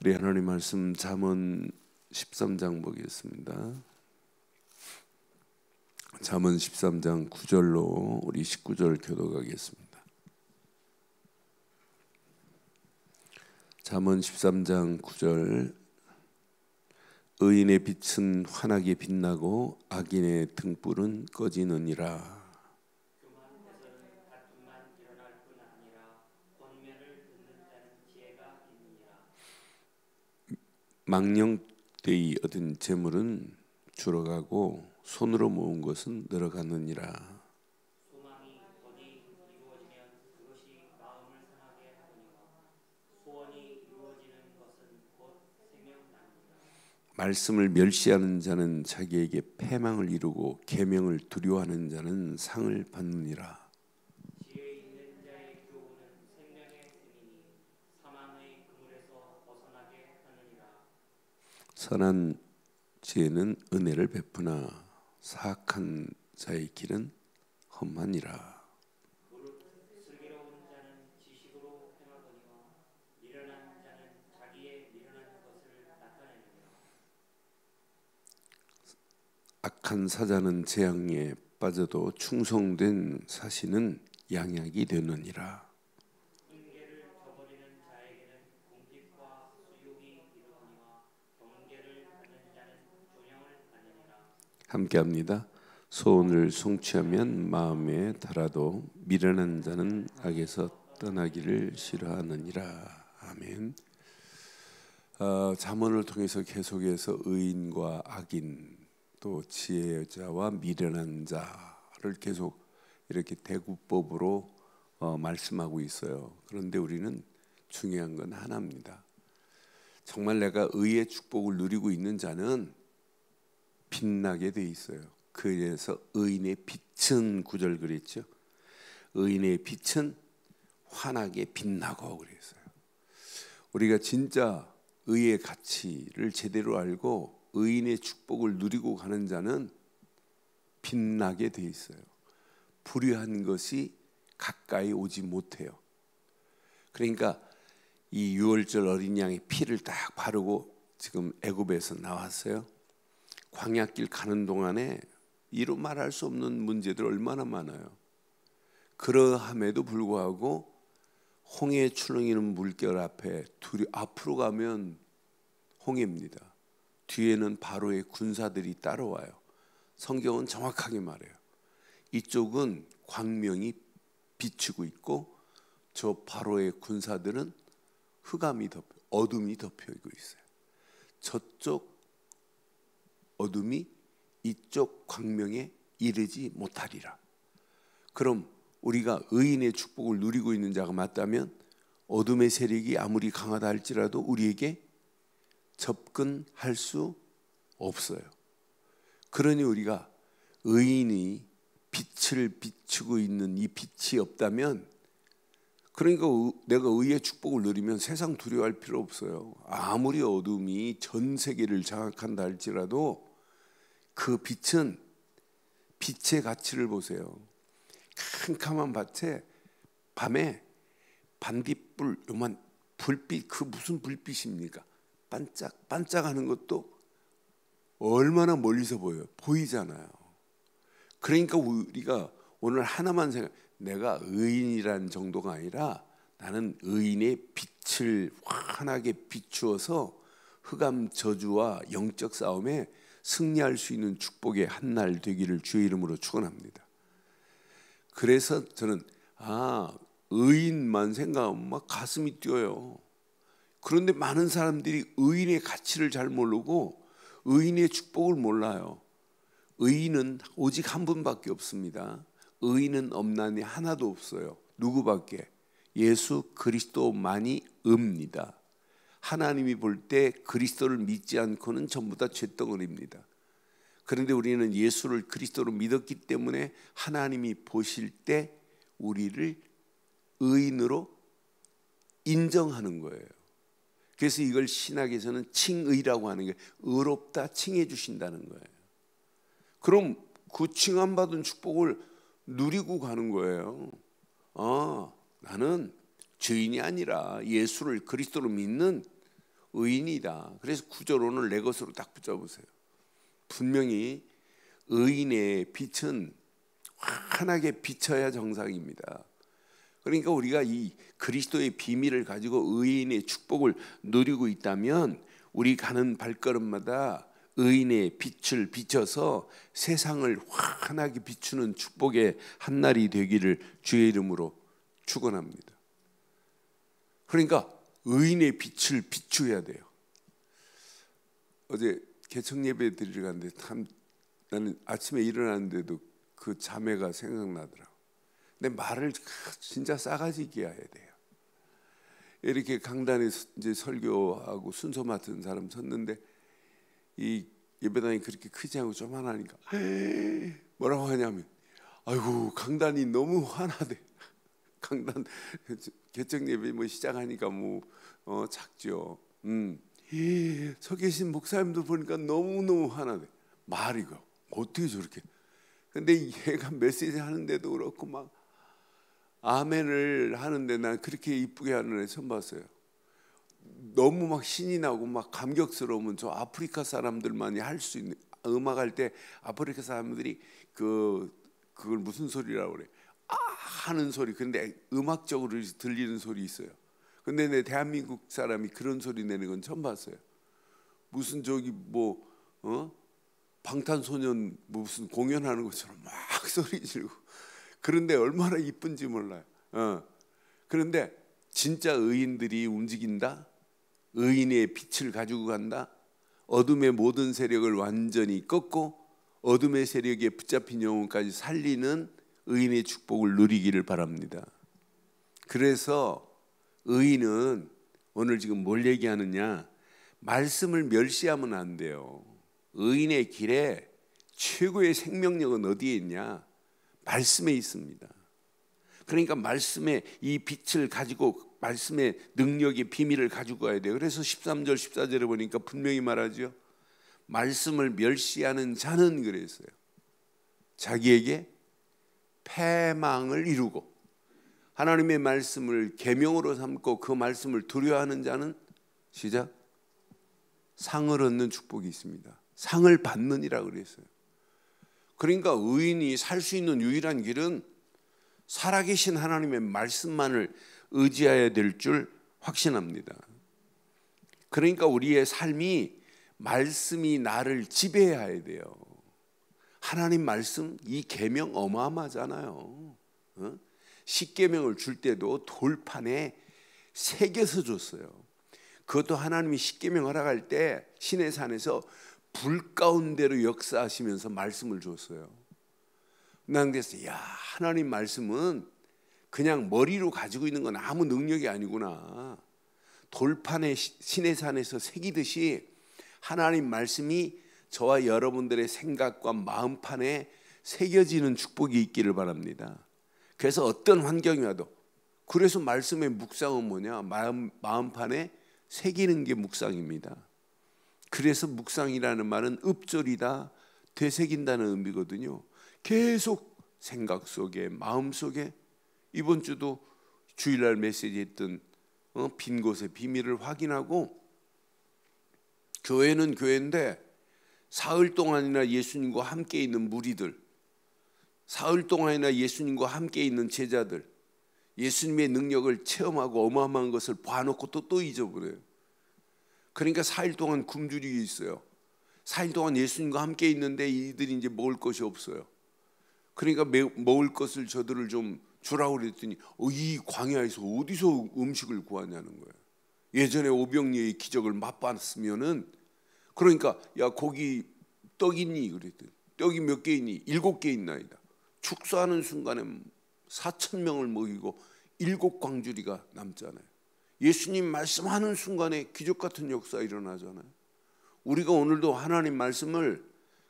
우리 하나님 말씀 잠언 13장 보겠습니다. 잠언 13장 9절로 우리 19절 교독하겠습니다. 잠언 13장 9절. 의인의 빛은 환하게 빛나고 악인의 등불은 꺼지느니라. 망령되이 얻은 재물은 줄어가고 손으로 모은 것은 늘어가느니라. 소망이 어디 이루어지면 그것이 마음을 상하게 하거니와 소원이 이루어지는 것은 곧 생명나니라. 말씀을 멸시하는 자는 자기에게 패망을 이루고 계명을 두려워하는 자는 상을 받느니라. 지혜 있는 자의 교훈은 생명의 샘이니 사망의 그물에서 벗어나게 하느니라. 선한 지혜는 은혜를 베푸나 사악한 자의 길은 험하니라. 무릇 슬기로운 자는 지식으로 행하거니와 미련한 자는 자기의 미련한 것을 나타내느니라. 악한 사자는 재앙에 빠져도 충성된 사신은 양약이 되느니라. 훈계를 저버리는 자에게는 궁핍과 수욕이 이르거니와 경계를 받는 자는 존영을 받느니라. 함께합니다. 소원을 성취하면 마음에 달아도 미련한 자는 악에서 떠나기를 싫어하느니라. 아멘. 잠언을 통해서 계속해서 의인과 악인 또 지혜자와 미련한 자를 계속 이렇게 대구법으로 말씀하고 있어요. 그런데 우리는 중요한 건 하나입니다. 정말 내가 의의 축복을 누리고 있는 자는 빛나게 돼 있어요. 그래서 의인의 빛은 9절 그랬죠. 의인의 빛은 환하게 빛나고 그랬어요. 우리가 진짜 의의 가치를 제대로 알고 의인의 축복을 누리고 가는 자는 빛나게 돼 있어요. 불의한 것이 가까이 오지 못해요. 그러니까 이 유월절 어린 양의 피를 딱 바르고 지금 애굽에서 나왔어요. 광야길 가는 동안에 이루 말할 수 없는 문제들 얼마나 많아요. 그러함에도 불구하고 홍해 출렁이는 물결 앞에 앞으로 가면 홍해입니다. 뒤에는 바로의 군사들이 따라와요. 성경은 정확하게 말해요. 이쪽은 광명이 비치고 있고 저 바로의 군사들은 어둠이 덮여있고 있어요. 저쪽 어둠이 이쪽 광명에 이르지 못하리라. 그럼 우리가 의인의 축복을 누리고 있는 자가 맞다면 어둠의 세력이 아무리 강하다 할지라도 우리에게 접근할 수 없어요. 그러니 우리가 의인이 빛을 비추고 있는 이 빛이 없다면, 그러니까 내가 의의 축복을 누리면 세상 두려워할 필요 없어요. 아무리 어둠이 전 세계를 장악한다 할지라도 그 빛은, 빛의 가치를 보세요. 캄캄한 밭에 밤에 반딧불 요만 불빛, 그 무슨 불빛입니까? 반짝반짝하는 것도 얼마나 멀리서 보여요. 보이잖아요. 그러니까 우리가 오늘 하나만 생각, 내가 의인이라는 정도가 아니라 나는 의인의 빛을 환하게 비추어서 흑암 저주와 영적 싸움에 승리할 수 있는 축복의 한날 되기를 주의 이름으로 축원합니다. 그래서 저는 의인만 생각하면 막 가슴이 뛰어요. 그런데 많은 사람들이 의인의 가치를 잘 모르고 의인의 축복을 몰라요. 의인은 오직 한 분밖에 없습니다. 의인은 없나니 하나도 없어요. 누구밖에? 예수 그리스도만이 의입니다. 하나님이 볼 때 그리스도를 믿지 않고는 전부 다 쇳덩어리입니다. 그런데 우리는 예수를 그리스도로 믿었기 때문에 하나님이 보실 때 우리를 의인으로 인정하는 거예요. 그래서 이걸 신학에서는 칭의라고 하는 게, 의롭다 칭해 주신다는 거예요. 그럼 그 칭함받은 축복을 누리고 가는 거예요. 나는 죄인이 아니라 예수를 그리스도로 믿는 의인이다. 그래서 구절론을 내 것으로 딱 붙여보세요. 분명히 의인의 빛은 환하게 비쳐야 정상입니다. 그러니까 우리가 이 그리스도의 비밀을 가지고 의인의 축복을 누리고 있다면 우리 가는 발걸음마다 의인의 빛을 비춰서 세상을 환하게 비추는 축복의 한날이 되기를 주의 이름으로 축원합니다. 그러니까 의인의 빛을 비추어야 돼요. 어제 개척 예배 드리러 갔는데 참 나는 아침에 일어났는데도 그 자매가 생각나더라고. 근데 말을 진짜 싸가지 있게 해야 돼요. 이렇게 강단에 이제 설교하고 순서 맡은 사람 섰는데 이 예배당이 그렇게 크지 않고 조만하니까 뭐라고 하냐면, 아이고 강단이 너무 환하대. 강단 개척 예배 뭐 시작하니까 뭐 작죠. 서 계신 목사님들 보니까 너무 환하대. 말이고 어떻게 저렇게? 근데 얘가 메시지 하는데도 그렇고 막 아멘을 하는데 난 그렇게 이쁘게 하는 애 처음 봤어요. 너무 막 신이 나고 막 감격스러우면 저 아프리카 사람들만이 할 수 있는, 음악할 때 아프리카 사람들이 그걸 무슨 소리라고 그래? 아 하는 소리. 근데 음악적으로 들리는 소리 있어요. 근데 내 대한민국 사람이 그런 소리 내는 건 처음 봤어요. 무슨 저기 뭐 방탄소년 무슨 공연하는 것처럼 막 소리 지르고. 그런데 얼마나 이쁜지 몰라요. 그런데 진짜 의인들이 움직인다. 의인의 빛을 가지고 간다. 어둠의 모든 세력을 완전히 꺾고 어둠의 세력에 붙잡힌 영혼까지 살리는 의인의 축복을 누리기를 바랍니다. 그래서 의인은 오늘 지금 뭘 얘기하느냐? 말씀을 멸시하면 안 돼요. 의인의 길에 최고의 생명력은 어디에 있냐? 말씀에 있습니다. 그러니까 말씀의 이 빛을 가지고 말씀의 능력의 비밀을 가지고 가야 돼요. 그래서 13절 14절에 보니까 분명히 말하죠. 말씀을 멸시하는 자는 그랬어요. 자기에게 패망을 이루고 하나님의 말씀을 계명으로 삼고 그 말씀을 두려워하는 자는 시작 상을 얻는 축복이 있습니다. 상을 받느니라 그랬어요. 그러니까 의인이 살 수 있는 유일한 길은 살아계신 하나님의 말씀만을 의지해야 될 줄 확신합니다. 그러니까 우리의 삶이 말씀이 나를 지배해야 돼요. 하나님 말씀 이 계명 어마어마하잖아요. 십계명을 줄 때도 돌판에 새겨서 줬어요. 그것도 하나님이 십계명 허락할 때 시내산에서 불 가운데로 역사하시면서 말씀을 줬어요. 난 그래서 야 하나님 말씀은 그냥 머리로 가지고 있는 건 아무 능력이 아니구나. 돌판에 시내산에서 새기듯이 하나님 말씀이 저와 여러분들의 생각과 마음판에 새겨지는 축복이 있기를 바랍니다. 그래서 어떤 환경이 와도 그래서 말씀의 묵상은 뭐냐? 마음판에 새기는 게 묵상입니다. 그래서 묵상이라는 말은 읍조리다 되새긴다는 의미거든요. 계속 생각 속에 마음 속에 이번 주도 주일날 메시지 했던 빈 곳의 비밀을 확인하고 교회는 교회인데 사흘 동안이나 예수님과 함께 있는 무리들, 사흘 동안이나 예수님과 함께 있는 제자들, 예수님의 능력을 체험하고 어마어마한 것을 봐놓고 또 잊어버려요. 그러니까 4일 동안 굶주리게 있어요. 4일 동안 예수님과 함께 있는데 이들이 이제 먹을 것이 없어요. 그러니까 먹을 것을 저들을 좀 주라고 그랬더니 이 광야에서 어디서 음식을 구하냐는 거예요. 예전에 오병이어의 기적을 맛봤으면은 그러니까 야 거기 떡 있니? 그랬더니 떡이 몇 개 있니? 7개 있나이다. 축사하는 순간에 4,000명을 먹이고 7광주리가 남잖아요. 예수님 말씀하는 순간에 기적 같은 역사 일어나잖아요. 우리가 오늘도 하나님 말씀을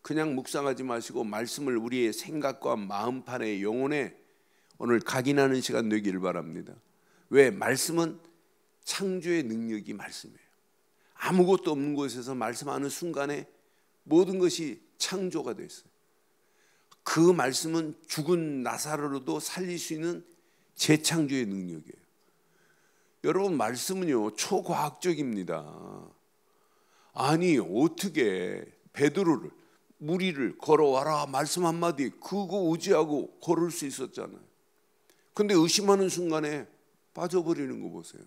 그냥 묵상하지 마시고 말씀을 우리의 생각과 마음판에 영혼에 오늘 각인하는 시간 되기를 바랍니다. 왜? 말씀은 창조의 능력이 말씀이에요. 아무것도 없는 곳에서 말씀하는 순간에 모든 것이 창조가 됐어요. 그 말씀은 죽은 나사로도 살릴 수 있는 재창조의 능력이에요. 여러분, 말씀은요 초과학적입니다. 아니 어떻게 베드로를, 무리를 걸어와라 말씀 한마디 그거 의지하고 걸을 수 있었잖아요. 근데 의심하는 순간에 빠져버리는 거 보세요.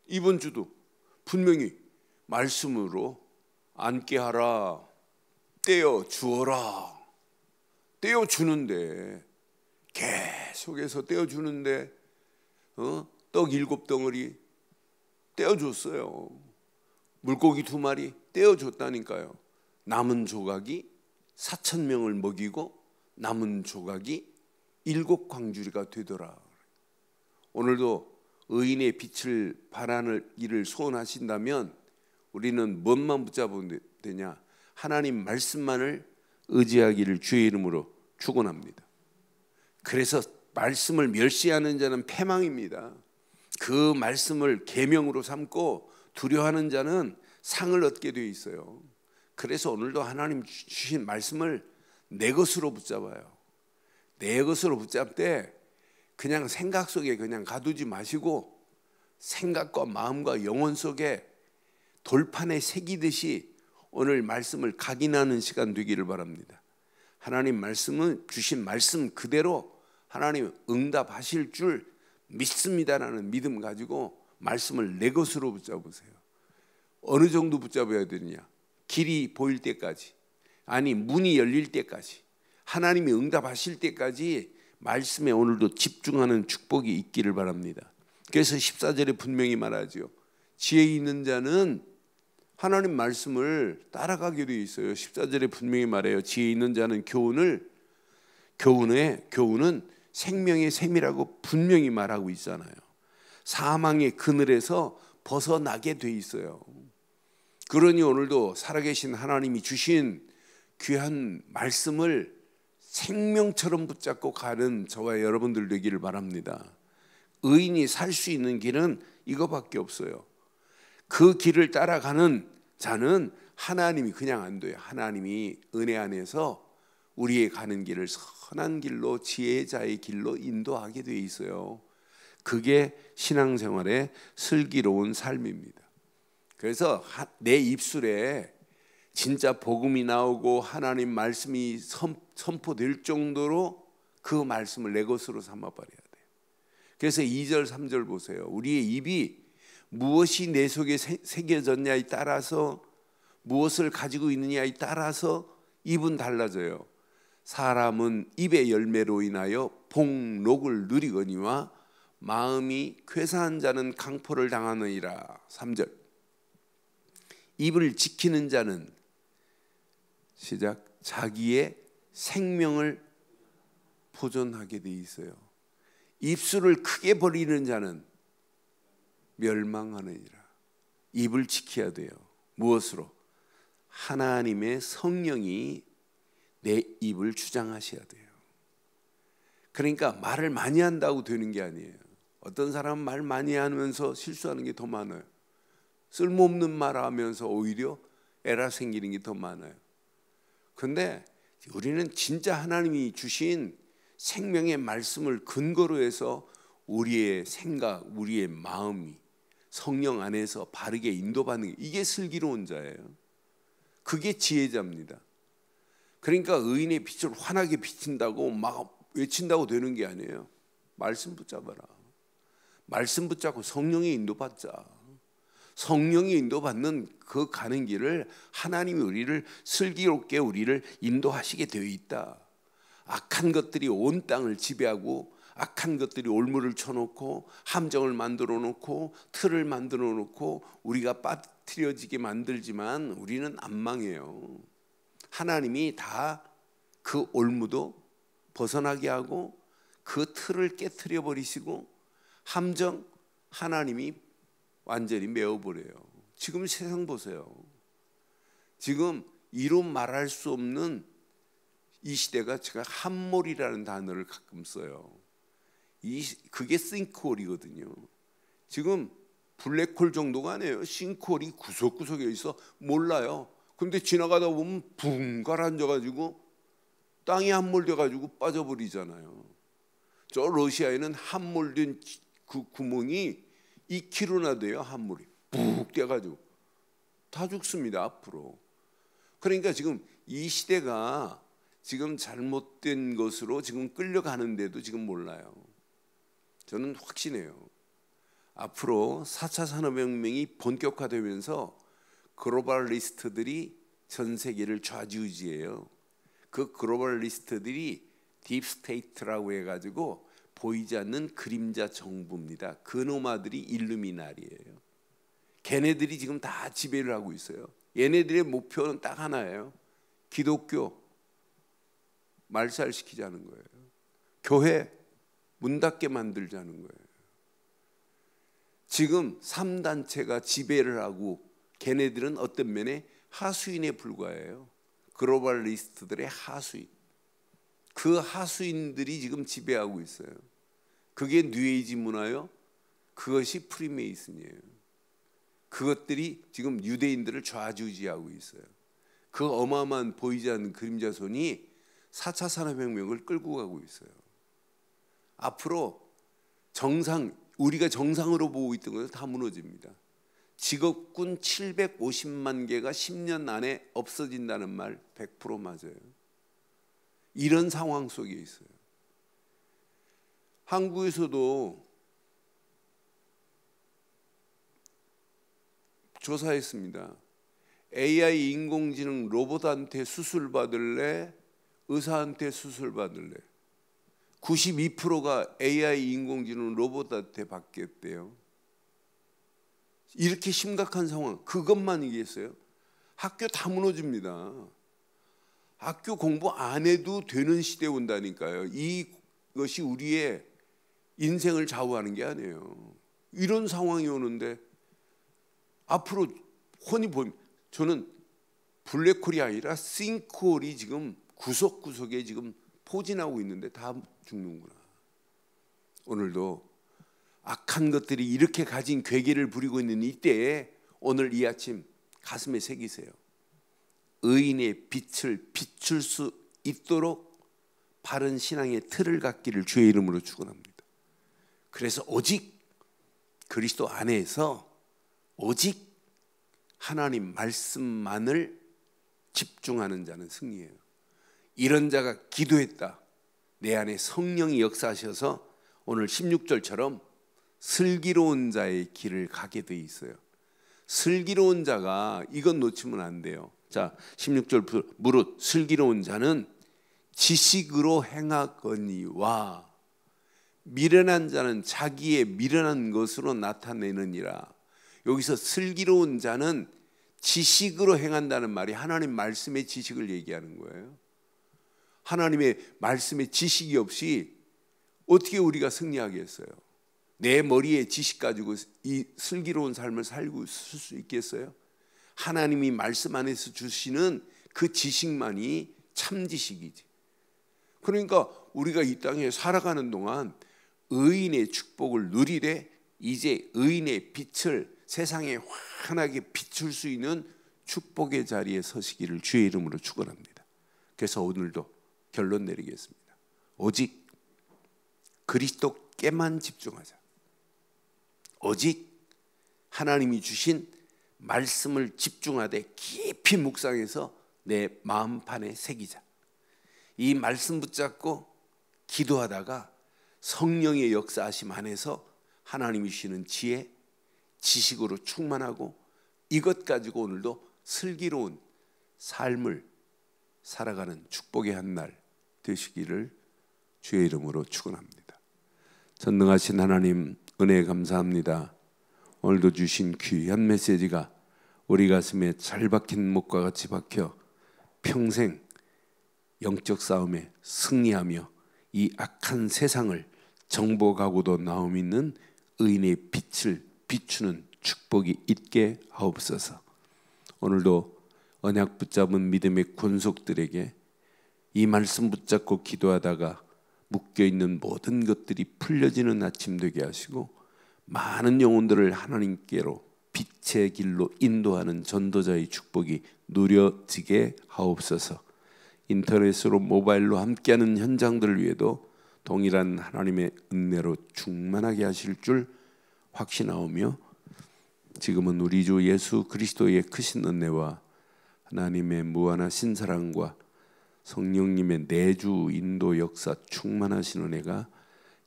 이번 주도 분명히 말씀으로 앉게 하라, 떼어 주어라, 떼어 주는데 계속해서 떼어 주는데 떡 7덩어리 떼어 줬어요. 물고기 2마리 떼어 줬다니까요. 남은 조각이 4,000명을 먹이고 남은 조각이 7광주리가 되더라. 오늘도 의인의 빛을 발하기를 소원하신다면 우리는 뭔만 붙잡으면 되냐? 하나님 말씀만을 의지하기를 주의 이름으로 축원합니다. 그래서 말씀을 멸시하는 자는 패망입니다. 그 말씀을 계명으로 삼고 두려워하는 자는 상을 얻게 되어 있어요. 그래서 오늘도 하나님 주신 말씀을 내 것으로 붙잡아요. 내 것으로 붙잡되 그냥 생각 속에 그냥 가두지 마시고 생각과 마음과 영혼 속에 돌판에 새기듯이 오늘 말씀을 각인하는 시간 되기를 바랍니다. 하나님 말씀은 주신 말씀 그대로 하나님 응답하실 줄 믿습니다라는 믿음 가지고 말씀을 내 것으로 붙잡으세요. 어느 정도 붙잡아야 되느냐? 길이 보일 때까지, 아니 문이 열릴 때까지, 하나님이 응답하실 때까지 말씀에 오늘도 집중하는 축복이 있기를 바랍니다. 그래서 14절에 분명히 말하죠. 지혜 있는 자는 하나님 말씀을 따라가게 되어 있어요. 14절에 분명히 말해요. 지혜 있는 자는 교훈은 생명의 샘이라고 분명히 말하고 있잖아요. 사망의 그늘에서 벗어나게 돼 있어요. 그러니 오늘도 살아계신 하나님이 주신 귀한 말씀을 생명처럼 붙잡고 가는 저와 여러분들 되기를 바랍니다. 의인이 살 수 있는 길은 이거밖에 없어요. 그 길을 따라가는 자는 하나님이 그냥 안 돼요. 하나님이 은혜 안에서 우리의 가는 길을 선한 길로, 지혜자의 길로 인도하게 돼 있어요. 그게 신앙생활의 슬기로운 삶입니다. 그래서 내 입술에 진짜 복음이 나오고 하나님 말씀이 선포될 정도로 그 말씀을 내 것으로 삼아버려야 돼요. 그래서 2절 3절 보세요. 우리의 입이 무엇이 내 속에 새겨졌냐에 따라서, 무엇을 가지고 있느냐에 따라서 입은 달라져요. 사람은 입의 열매로 인하여 복록을 누리거니와 마음이 쾌사한 자는 강포를 당하느니라. 3절. 입을 지키는 자는 시작 자기의 생명을 보존하게 돼 있어요. 입술을 크게 벌리는 자는 멸망하느니라. 입을 지켜야 돼요. 무엇으로? 하나님의 성령이 내 입을 주장하셔야 돼요. 그러니까 말을 많이 한다고 되는 게 아니에요. 어떤 사람은 말 많이 하면서 실수하는 게 더 많아요. 쓸모없는 말 하면서 오히려 에라 생기는 게 더 많아요. 그런데 우리는 진짜 하나님이 주신 생명의 말씀을 근거로 해서 우리의 생각, 우리의 마음이 성령 안에서 바르게 인도받는 게, 이게 슬기로운 자예요. 그게 지혜자입니다. 그러니까 의인의 빛을 환하게 비친다고 막 외친다고 되는 게 아니에요. 말씀 붙잡아라. 말씀 붙잡고 성령의 인도받자. 성령이 인도받는 그 가는 길을 하나님이 우리를 슬기롭게 우리를 인도하시게 되어 있다. 악한 것들이 온 땅을 지배하고 악한 것들이 올무를 쳐놓고 함정을 만들어 놓고 틀을 만들어 놓고 우리가 빠뜨려지게 만들지만 우리는 안 망해요. 하나님이 다 그 올무도 벗어나게 하고 그 틀을 깨트려 버리시고 함정 하나님이 완전히 메워버려요. 지금 세상 보세요. 지금 이루 말할 수 없는 이 시대가, 제가 함몰이라는 단어를 가끔 써요. 그게 싱크홀이거든요. 지금 블랙홀 정도가 아니에요. 싱크홀이 구석구석에 있어 몰라요. 근데 지나가다 보면 붕 가라앉아가지고 땅이 함몰돼가지고 빠져버리잖아요. 저 러시아에는 함몰된 그 구멍이 2kg나 돼요. 한물이 푹 떼가지고 다 죽습니다. 앞으로. 그러니까 지금 이 시대가 지금 잘못된 것으로 지금 끌려가는데도 지금 몰라요. 저는 확신해요. 앞으로 4차 산업혁명이 본격화되면서 글로벌리스트들이 전 세계를 좌지우지해요. 그 글로벌리스트들이 딥스테이트라고 해가지고 보이지 않는 그림자 정부입니다. 그놈아들이 일루미나리예요. 걔네들이 지금 다 지배를 하고 있어요. 얘네들의 목표는 딱 하나예요. 기독교 말살시키자는 거예요. 교회 문 닫게 만들자는 거예요. 지금 3단체가 지배를 하고 걔네들은 어떤 면에 하수인에 불과해요. 글로벌리스트들의 하수인. 그 하수인들이 지금 지배하고 있어요. 그게 뉴에이지 문화요. 그것이 프리메이슨이에요. 그것들이 지금 유대인들을 좌지우지하고 있어요. 그 어마어마한 보이지 않는 그림자 손이 4차 산업혁명을 끌고 가고 있어요. 앞으로 우리가 정상으로 보고 있던 것은 다 무너집니다. 직업군 750만 개가 10년 안에 없어진다는 말 100% 맞아요. 이런 상황 속에 있어요. 한국에서도 조사했습니다. AI 인공지능 로봇한테 수술 받을래? 의사한테 수술 받을래? 92%가 AI 인공지능 로봇한테 받겠대요. 이렇게 심각한 상황, 그것만 얘기했어요. 학교 다 무너집니다. 학교 공부 안 해도 되는 시대에 온다니까요. 이것이 우리의 인생을 좌우하는 게 아니에요. 이런 상황이 오는데 앞으로 훤히 보면 저는 블랙홀이 아니라 싱크홀이 지금 구석구석에 지금 포진하고 있는데 다 죽는구나. 오늘도 악한 것들이 이렇게 가진 괴계를 부리고 있는 이때에 오늘 이 아침 가슴에 새기세요. 의인의 빛을 비출 수 있도록 바른 신앙의 틀을 갖기를 주의 이름으로 축원합니다. 그래서 오직 그리스도 안에서 오직 하나님 말씀만을 집중하는 자는 승리해요. 이런 자가 기도했다. 내 안에 성령이 역사하셔서 오늘 16절처럼 슬기로운 자의 길을 가게 돼 있어요. 슬기로운 자가 이건 놓치면 안 돼요. 자, 16절 무릇 슬기로운 자는 지식으로 행하거니와 미련한 자는 자기의 미련한 것으로 나타내느니라. 여기서 슬기로운 자는 지식으로 행한다는 말이 하나님 말씀의 지식을 얘기하는 거예요. 하나님의 말씀의 지식이 없이 어떻게 우리가 승리하겠어요? 내 머리에 지식 가지고 이 슬기로운 삶을 살고 있을 수 있겠어요? 하나님이 말씀 안에서 주시는 그 지식만이 참 지식이지. 그러니까 우리가 이 땅에 살아가는 동안 의인의 축복을 누리되 이제 의인의 빛을 세상에 환하게 비출 수 있는 축복의 자리에 서시기를 주의 이름으로 축원합니다. 그래서 오늘도 결론 내리겠습니다. 오직 그리스도께만 집중하자. 오직 하나님이 주신 말씀을 집중하되 깊이 묵상해서 내 마음판에 새기자. 이 말씀 붙잡고 기도하다가 성령의 역사하심 안에서 하나님이 주시는 지혜, 지식으로 충만하고 이것 가지고 오늘도 슬기로운 삶을 살아가는 축복의 한 날 되시기를 주의 이름으로 축원합니다. 전능하신 하나님 은혜 감사합니다. 오늘도 주신 귀한 메시지가 우리 가슴에 잘 박힌 목과 같이 박혀 평생 영적 싸움에 승리하며 이 악한 세상을 정복하고도 나옴 있는 의인의 빛을 비추는 축복이 있게 하옵소서. 오늘도 언약 붙잡은 믿음의 권속들에게 이 말씀 붙잡고 기도하다가 묶여있는 모든 것들이 풀려지는 아침 되게 하시고 많은 영혼들을 하나님께로 빛의 길로 인도하는 전도자의 축복이 누려지게 하옵소서. 인터넷으로 모바일로 함께하는 현장들을 위해도 동일한 하나님의 은혜로 충만하게 하실 줄 확신하오며 지금은 우리 주 예수 그리스도의 크신 은혜와 하나님의 무한하신 사랑과 성령님의 내주 인도 역사 충만하신 은혜가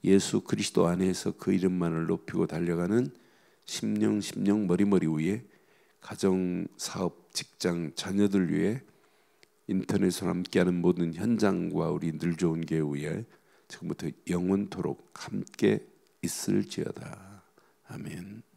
예수 그리스도 안에서 그 이름만을 높이고 달려가는 심령 머리머리 위에 가정, 사업, 직장, 자녀들 위해 인터넷으로 함께하는 모든 현장과 우리 늘 좋은 교회 위에 지금부터 영원토록 함께 있을지어다. 아멘.